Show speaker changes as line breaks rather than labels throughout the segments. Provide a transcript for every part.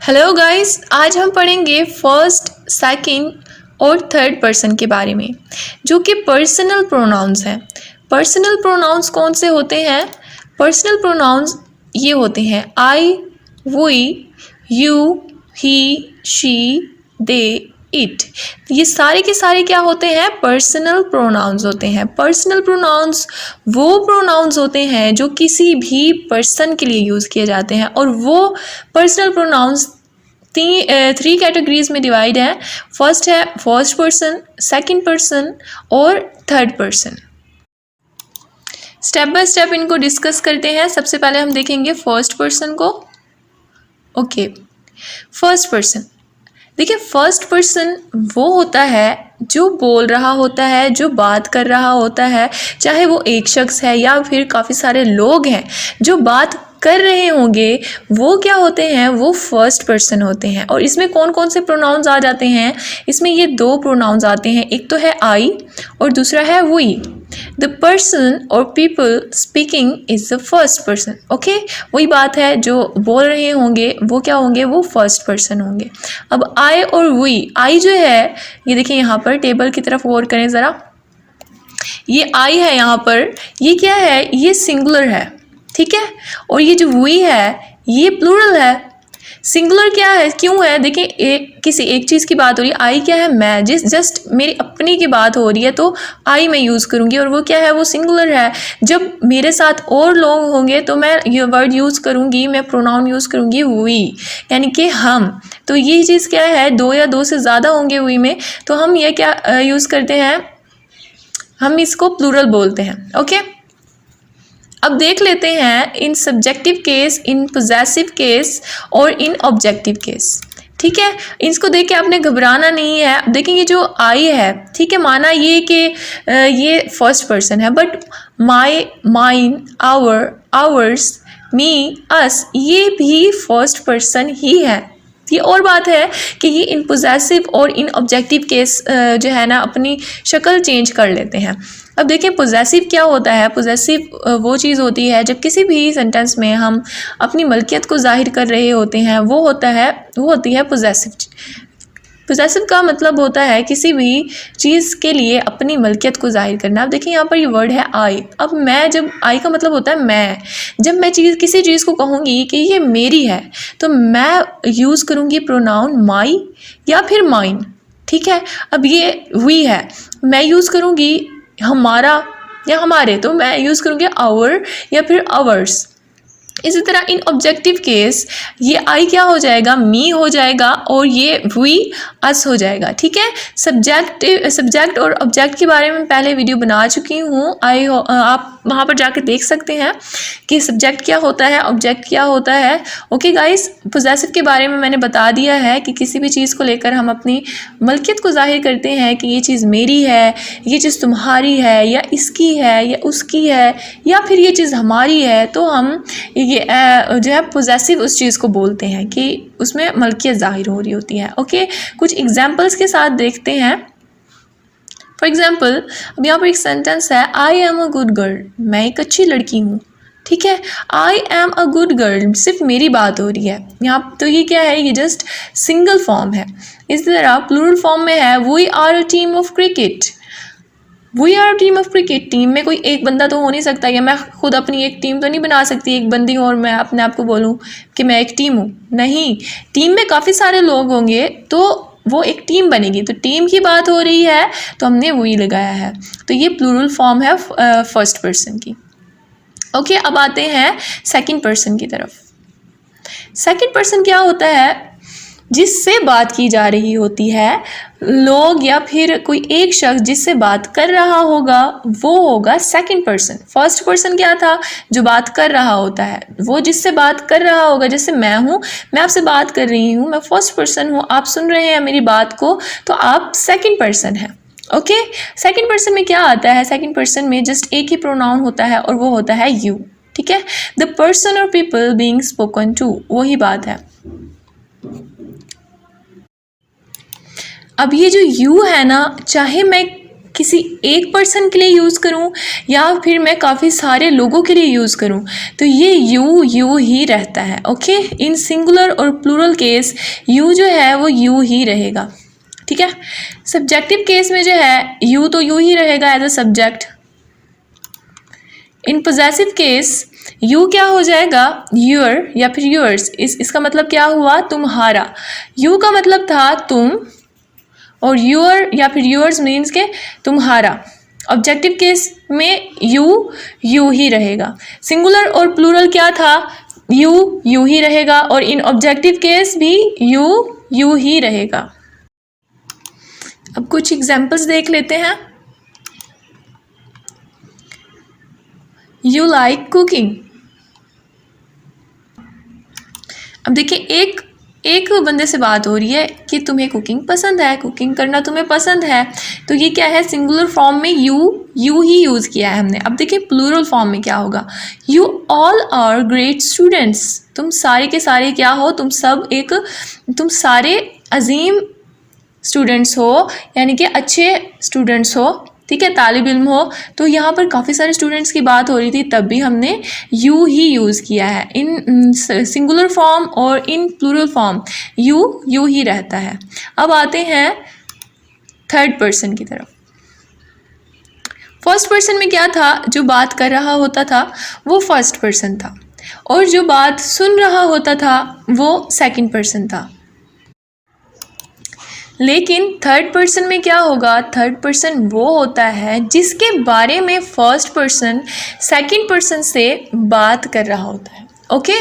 Hello guys, आज हम पढ़ेंगे फर्स्ट, सेकंड और थर्ड पर्सन के बारे में, जो कि पर्सनल प्रोनाउंस हैं। पर्सनल प्रोनाउंस कौन से होते हैं? पर्सनल प्रोनाउंस ये होते हैं I, we, you, he, she, they, it. ये सारे के सारे क्या होते हैं? पर्सनल प्रोनाउंस होते हैं। पर्सनल प्रोनाउंस वो प्रोनाउंस होते हैं जो किसी भी पर्सन के लिए यूज़ किए जाते हैं, और वो पर्सनल प्रोनाउंस थ्री कैटेगरीज में डिवाइड है। फर्स्ट है फर्स्ट पर्सन, सेकंड पर्सन और third person. Step by step इनको डिस्कस करते हैं। सबसे पहले हम देखेंगे फर्स्ट पर्सन को। ओके, फर्स्ट पर्सन देखिए, फर्स्ट पर्सन वो होता है जो बोल रहा होता है, जो बात कर रहा होता है, चाहे वो एक शख्स है या फिर काफ़ी सारे लोग हैं जो बात कर रहे होंगे, वो क्या होते हैं? वो फर्स्ट पर्सन होते हैं। और इसमें कौन कौन से प्रोनाउंस आ जाते हैं? इसमें ये दो प्रोनाउंस आते हैं, एक तो है आई और दूसरा है वी। द पर्सन और people speaking is the first person. Okay, वही बात है, जो बोल रहे होंगे वो क्या होंगे? वो फर्स्ट पर्सन होंगे। अब आई और वी, आई जो है ये देखिए, यहाँ पर टेबल की तरफ गौर करें ज़रा। ये आई है यहाँ पर, ये क्या है? ये सिंगुलर है, ठीक है। और ये जो वी है ये प्लूरल है। सिंगुलर क्या है, क्यों है? देखिए, किसी एक चीज़ की बात हो रही है। आई क्या है? मैं, जस्ट मेरी अपनी की बात हो रही है तो आई मैं यूज़ करूँगी, और वो क्या है? वो सिंगुलर है। जब मेरे साथ और लोग होंगे तो मैं ये वर्ड यूज़ करूँगी, मैं प्रोनाउन यूज़ करूँगी वी, यानी कि हम। तो ये चीज़ क्या है? दो या दो से ज़्यादा होंगे वी में, तो हम ये क्या यूज़ करते हैं? हम इसको प्लूरल बोलते हैं। ओके, अब देख लेते हैं इन सब्जेक्टिव केस, इन पोजेसिव केस और इन ऑब्जेक्टिव केस। ठीक है, इसको देख के आपने घबराना नहीं है। अब देखिए, ये जो आई है, ठीक है, माना ये कि ये फर्स्ट पर्सन है, but my, mine, our, ours, me, us, ये भी फर्स्ट पर्सन ही है। ये और बात है कि ये इन पोजेसिव और इन ऑब्जेक्टिव केस जो है ना, अपनी शक्ल चेंज कर लेते हैं। अब देखिए, पोजेसिव क्या होता है? पोजेसिव वो चीज़ होती है जब किसी भी सेंटेंस में हम अपनी मलकियत को जाहिर कर रहे होते हैं, वो होती है पोजेसिव। पोजेसिव का मतलब होता है किसी भी चीज़ के लिए अपनी मलकियत को जाहिर करना। अब देखिए, यहाँ पर ये वर्ड है आई। अब मैं, जब आई का मतलब होता है मैं, जब मैं किसी चीज़ को कहूँगी कि ये मेरी है, तो मैं यूज़ करूँगी प्रोनाउन माई या फिर माइन। ठीक है, अब ये वी है, मैं यूज़ करूँगी हमारा या हमारे, तो मैं यूज़ करूँगी आवर या फिर आवर्स। इसी तरह इन ऑब्जेक्टिव केस ये आई क्या हो जाएगा? मी हो जाएगा, और ये वी अस हो जाएगा। ठीक है, सब्जेक्ट और ऑब्जेक्ट के बारे में पहले वीडियो बना चुकी हूँ। आप वहाँ पर जाके देख सकते हैं कि सब्जेक्ट क्या होता है, ऑब्जेक्ट क्या होता है। ओके गाइस, पोजेसिव के बारे में मैंने बता दिया है कि किसी भी चीज़ को लेकर हम अपनी मलकियत को जाहिर करते हैं कि ये चीज़ मेरी है, ये चीज़ तुम्हारी है, या इसकी है, या उसकी है, या फिर ये चीज़ हमारी है, तो हम ये जो है पोजेसिव उस चीज़ को बोलते हैं कि उसमें मलकियत जाहिर हो रही होती है। ओके, कुछ एग्जांपल्स के साथ देखते हैं। फॉर एग्जांपल, अब यहाँ पर एक सेंटेंस है, I am a good girl, मैं एक अच्छी लड़की हूँ। ठीक है, I am a good girl, सिर्फ मेरी बात हो रही है यहाँ, तो ये क्या है? ये जस्ट सिंगल फॉर्म है। इस तरह प्लूरल फॉर्म में है, we are a team of cricket. We are team of cricket. Team में कोई एक बंदा तो हो नहीं सकता, या मैं खुद अपनी एक टीम तो नहीं बना सकती, एक बंदी हूँ और मैं अपने आप को बोलूँ कि मैं एक टीम हूँ। नहीं, टीम में काफ़ी सारे लोग होंगे तो वो एक टीम बनेगी। तो टीम की बात हो रही है तो हमने वही लगाया है। तो ये प्लूरल फॉर्म है फर्स्ट पर्सन की। ओके, अब आते हैं सेकंड पर्सन की तरफ। सेकंड पर्सन क्या होता है? जिससे बात की जा रही होती है, लोग या फिर कोई एक शख्स जिससे बात कर रहा होगा, वो होगा सेकंड पर्सन। फर्स्ट पर्सन क्या था? जो बात कर रहा होता है, वो जिससे बात कर रहा होगा। जैसे मैं हूँ, मैं आपसे बात कर रही हूँ, मैं फर्स्ट पर्सन हूँ, आप सुन रहे हैं मेरी बात को, तो आप सेकंड पर्सन हैं। ओके, सेकंड पर्सन में क्या आता है? सेकंड पर्सन में जस्ट एक ही प्रोनाउन होता है, और वो होता है यू। ठीक है, द पर्सन और पीपल बीइंग स्पोकन टू, वही बात है। अब ये जो यू है ना, चाहे मैं किसी एक पर्सन के लिए यूज़ करूं या फिर मैं काफ़ी सारे लोगों के लिए यूज़ करूं, तो ये यू ही रहता है। ओके, इन सिंगुलर और प्लूरल केस यू जो है वो यू ही रहेगा। ठीक है, सब्जेक्टिव केस में जो है यू तो यू ही रहेगा as a subject. In possessive case you क्या हो जाएगा, योर या फिर योर्स। इसका मतलब क्या हुआ, तुम्हारा। यू का मतलब था तुम और योर या फिर योर्स मीन्स के तुम्हारा। ऑब्जेक्टिव केस में यू ही रहेगा। सिंगुलर और प्लूरल क्या था, यू ही रहेगा और इन ऑब्जेक्टिव केस भी यू ही रहेगा। अब कुछ एग्जाम्पल्स देख लेते हैं। You like cooking. अब देखिए एक बंदे से बात हो रही है कि तुम्हें कुकिंग पसंद है, कुकिंग करना तुम्हें पसंद है, तो ये क्या है, सिंगुलर फॉर्म में यू ही यूज़ किया है हमने। अब देखिए प्लूरल फॉर्म में क्या होगा, you all are great students. तुम सारे के सारे क्या हो, तुम सारे अजीम स्टूडेंट्स हो, यानी कि अच्छे स्टूडेंट्स हो। ठीक है, तालिब इल्म हो। तो यहाँ पर काफ़ी सारे स्टूडेंट्स की बात हो रही थी, तब भी हमने यू ही यूज़ किया है। इन सिंगुलर फॉर्म और इन प्लूरल फॉर्म यू ही रहता है। अब आते हैं थर्ड पर्सन की तरफ। फर्स्ट पर्सन में क्या था, जो बात कर रहा होता था वो फर्स्ट पर्सन था और जो बात सुन रहा होता था वो सेकंड पर्सन था। लेकिन थर्ड पर्सन में क्या होगा, थर्ड पर्सन वो होता है जिसके बारे में फर्स्ट पर्सन सेकंड पर्सन से बात कर रहा होता है। ओके,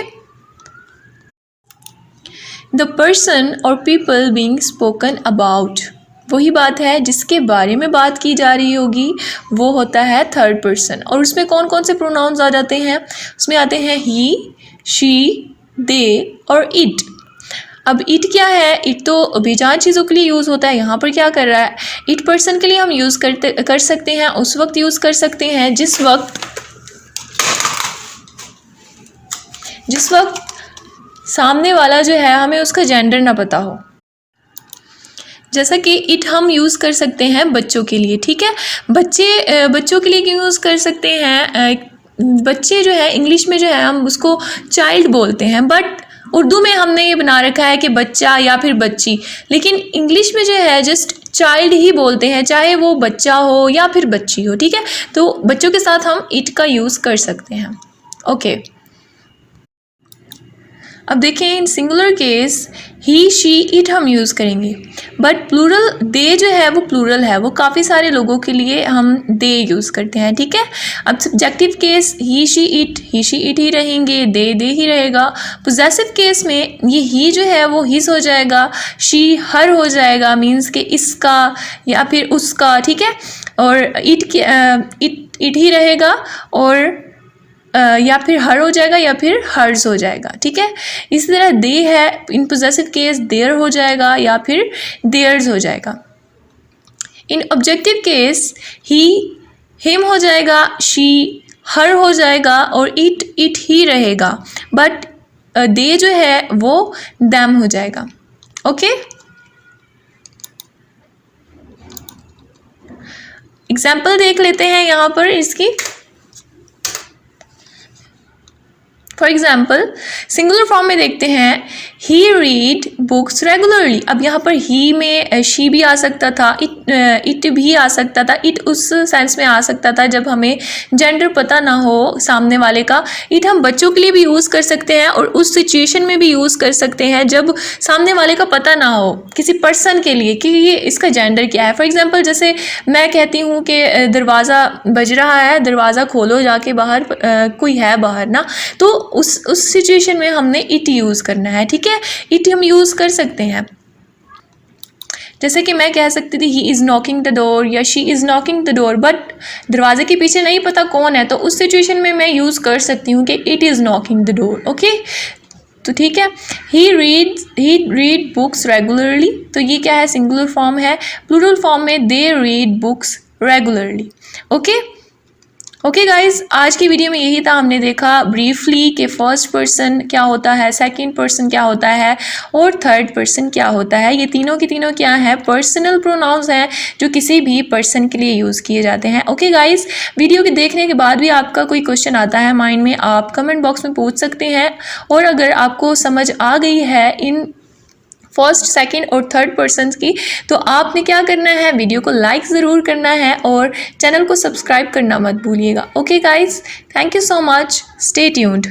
द पर्सन और पीपल बीइंग स्पोकन अबाउट, वही बात है जिसके बारे में बात की जा रही होगी, वो होता है थर्ड पर्सन। और उसमें कौन कौन से प्रोनाउंस आ जाते हैं, उसमें आते हैं ही, शी, दे और इट। अब इट क्या है, इट तो बेजान चीज़ों के लिए यूज़ होता है। यहाँ पर क्या कर रहा है, इट पर्सन के लिए हम यूज़ कर सकते हैं, उस वक्त यूज़ कर सकते हैं जिस वक्त सामने वाला जो है हमें उसका जेंडर ना पता हो। जैसा कि इट हम यूज़ कर सकते हैं बच्चों के लिए। ठीक है, बच्चों के लिए क्यों यूज़ कर सकते हैं, बच्चे जो है इंग्लिश में जो है हम उसको चाइल्ड बोलते हैं, बट उर्दू में हमने ये बना रखा है कि बच्चा या फिर बच्ची, लेकिन इंग्लिश में जो है जस्ट चाइल्ड ही बोलते हैं, चाहे वो बच्चा हो या फिर बच्ची हो। ठीक है, तो बच्चों के साथ हम इट का यूज़ कर सकते हैं। ओके, अब देखें इन singular case he, she, it हम यूज़ करेंगे, बट प्लूरल दे जो है वो प्लूरल है, वो काफ़ी सारे लोगों के लिए हम दे यूज़ करते हैं। ठीक है, अब subjective case he, she, it ही रहेंगे, दे ही रहेगा। पोजेसिव केस में ये ही जो है वो हिज हो जाएगा, शी हर हो जाएगा, मीन्स के इसका या फिर उसका। ठीक है, और इट ही रहेगा और या फिर हर हो जाएगा या फिर हर्ज हो जाएगा। ठीक है, इसी तरह दे है, इन पोजेसिव केस देयर हो जाएगा या फिर देयर्स हो जाएगा। इन ऑब्जेक्टिव केस ही, हिम हो जाएगा, शी हर हो जाएगा और इट ही रहेगा, बट दे जो है वो दैम हो जाएगा। ओके, एग्जाम्पल देख लेते हैं यहाँ पर इसकी। फॉर एग्जाम्पल सिंगुलर फॉर्म में देखते हैं, ही रीड बुक्स रेगुलरली। अब यहाँ पर ही में शी भी आ सकता था, इट भी आ सकता था, इट उस सेंस में आ सकता था जब हमें जेंडर पता ना हो सामने वाले का। इट हम बच्चों के लिए भी यूज़ कर सकते हैं और उस सिचुएशन में भी यूज़ कर सकते हैं जब सामने वाले का पता ना हो किसी पर्सन के लिए कि ये इसका जेंडर क्या है। फॉर एग्जाम्पल जैसे मैं कहती हूँ कि दरवाज़ा बज रहा है, दरवाज़ा खोलो जाके, बाहर कोई है बाहर ना, तो उस सिचुएशन में हमने इट यूज़ करना है। ठीक है, इट हम यूज़ कर सकते हैं। जैसे कि मैं कह सकती थी he is knocking the door या she is knocking the door, but दरवाजे के पीछे नहीं पता कौन है, तो उस सिचुएशन में मैं यूज़ कर सकती हूँ कि it is knocking the door. Okay, तो ठीक है, ही रीड बुक्स रेगुलरली, तो ये क्या है, सिंगुलर फॉर्म है। प्लूरल फॉर्म में they read books regularly. Okay, okay guys, आज की वीडियो में यही था। हमने देखा ब्रीफली कि फर्स्ट पर्सन क्या होता है, सेकंड पर्सन क्या होता है और थर्ड पर्सन क्या होता है। ये तीनों की तीनों क्या है, पर्सनल प्रोनाउंस हैं जो किसी भी पर्सन के लिए यूज़ किए जाते हैं। ओके गाइज, वीडियो के देखने के बाद भी आपका कोई क्वेश्चन आता है माइंड में, आप कमेंट बॉक्स में पूछ सकते हैं। और अगर आपको समझ आ गई है इन फर्स्ट, सेकंड और थर्ड पर्सन की, तो आपने क्या करना है, वीडियो को लाइक ज़रूर करना है और चैनल को सब्सक्राइब करना मत भूलिएगा। Okay guys, thank you so much, stay tuned.